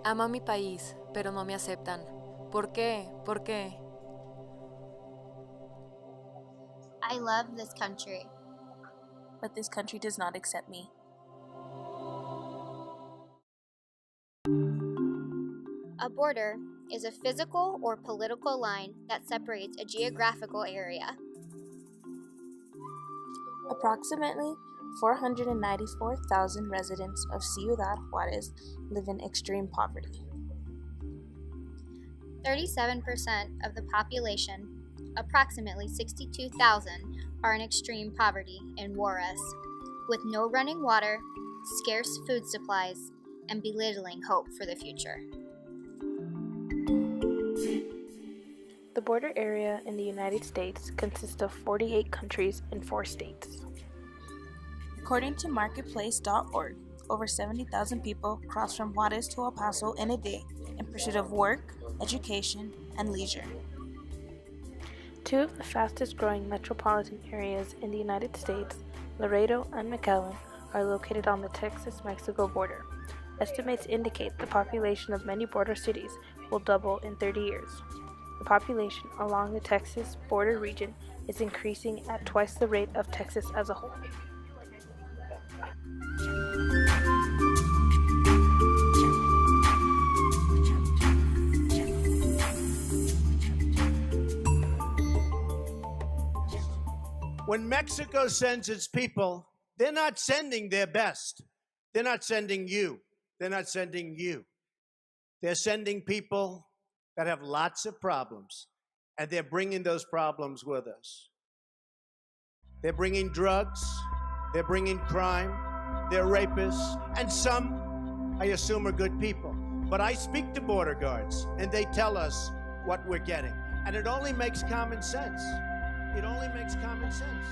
Amo mi país, pero no me aceptan. ¿Por qué? ¿Por qué? I love this country. But this country does not accept me. A border is a physical or political line that separates a geographical area. Approximately 494,000 residents of Ciudad Juarez live in extreme poverty. 37% of the population, approximately 62,000, are in extreme poverty in Juarez, with no running water, scarce food supplies, and belittling hope for the future. The border area in the United States consists of 48 countries and 4 states. According to marketplace.org, over 70,000 people cross from Juarez to El Paso in a day in pursuit of work, education, and leisure. Two of the fastest growing metropolitan areas in the United States, Laredo and McAllen, are located on the Texas-Mexico border. Estimates indicate the population of many border cities will double in 30 years. The population along the Texas border region is increasing at twice the rate of Texas as a whole. When Mexico sends its people, they're not sending their best. They're not sending you. They're not sending you. They're sending people that have lots of problems, and they're bringing those problems with us. They're bringing drugs, they're bringing crime, they're rapists, and some, I assume, are good people. But I speak to border guards, and they tell us what we're getting. And it only makes common sense. It only makes common sense.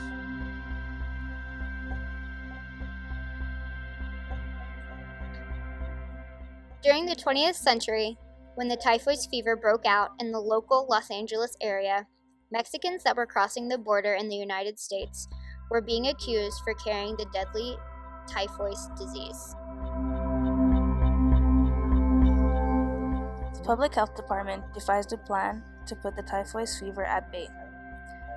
During the 20th century, when the typhoid fever broke out in the local Los Angeles area, Mexicans that were crossing the border in the United States were being accused for carrying the deadly typhoid disease. The Public Health Department devised a plan to put the typhoid fever at bay.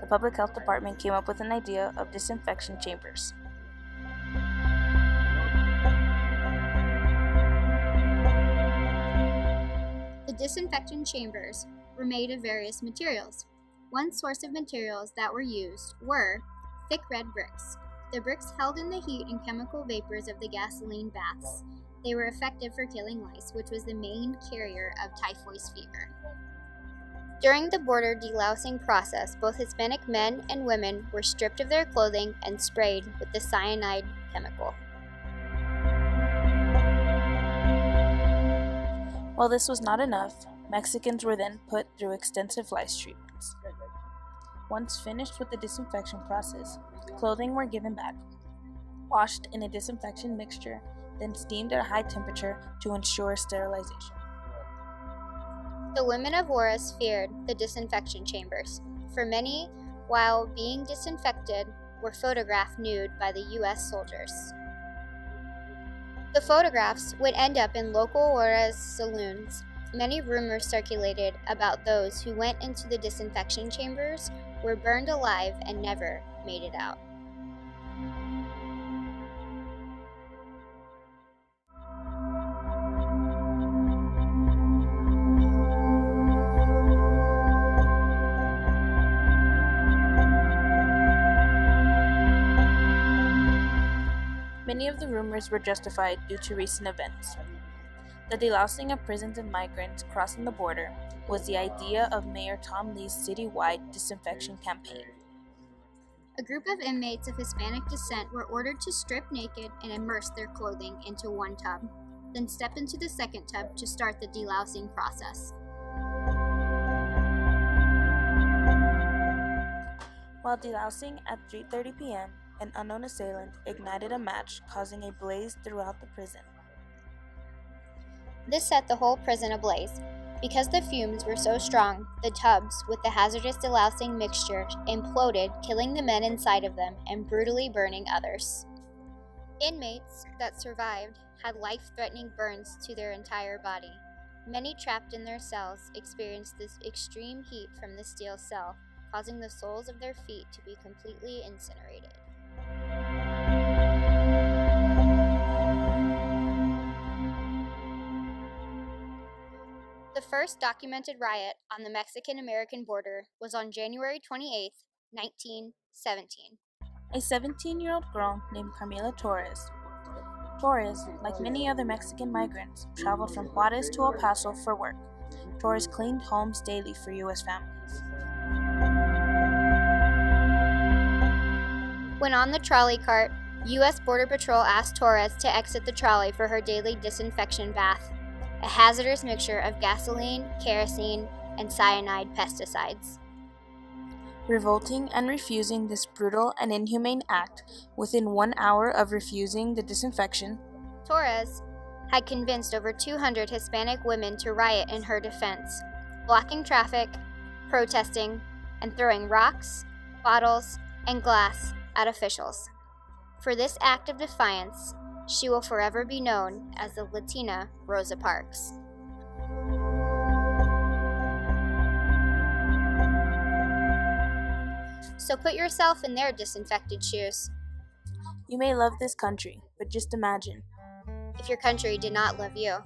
The Public Health Department came up with an idea of disinfection chambers. The disinfectant chambers were made of various materials. One source of materials that were used were thick red bricks. The bricks held in the heat and chemical vapors of the gasoline baths. They were effective for killing lice, which was the main carrier of typhoid fever. During the border delousing process, both Hispanic men and women were stripped of their clothing and sprayed with the cyanide chemical. While this was not enough, Mexicans were then put through extensive lice treatments. Once finished with the disinfection process, clothing were given back, washed in a disinfection mixture, then steamed at a high temperature to ensure sterilization. The women of Juarez feared the disinfection chambers, for many, while being disinfected, were photographed nude by the U.S. soldiers. The photographs would end up in local Juarez saloons. Many rumors circulated about those who went into the disinfection chambers, were burned alive, and never made it out. Many of the rumors were justified due to recent events. The delousing of prisons and migrants crossing the border was the idea of Mayor Tom Lee's citywide disinfection campaign. A group of inmates of Hispanic descent were ordered to strip naked and immerse their clothing into one tub, then step into the second tub to start the delousing process. While delousing at 3:30 p.m., an unknown assailant ignited a match, causing a blaze throughout the prison. This set the whole prison ablaze. Because the fumes were so strong, the tubs with the hazardous delousing mixture imploded, killing the men inside of them and brutally burning others. Inmates that survived had life-threatening burns to their entire body. Many trapped in their cells experienced this extreme heat from the steel cell, causing the soles of their feet to be completely incinerated. The first documented riot on the Mexican-American border was on January 28, 1917. A 17-year-old girl named Carmela Torres. Torres, like many other Mexican migrants, traveled from Juarez to El Paso for work. Torres cleaned homes daily for U.S. families. When on the trolley cart, U.S. Border Patrol asked Torres to exit the trolley for her daily disinfection bath, a hazardous mixture of gasoline, kerosene, and cyanide pesticides. Revolting and refusing this brutal and inhumane act, within 1 hour of refusing the disinfection, Torres had convinced over 200 Hispanic women to riot in her defense, blocking traffic, protesting, and throwing rocks, bottles, and glass at officials. For this act of defiance, she will forever be known as the Latina Rosa Parks. So put yourself in their disinfected shoes. you may love this country, but just imagine. If your country did not love you.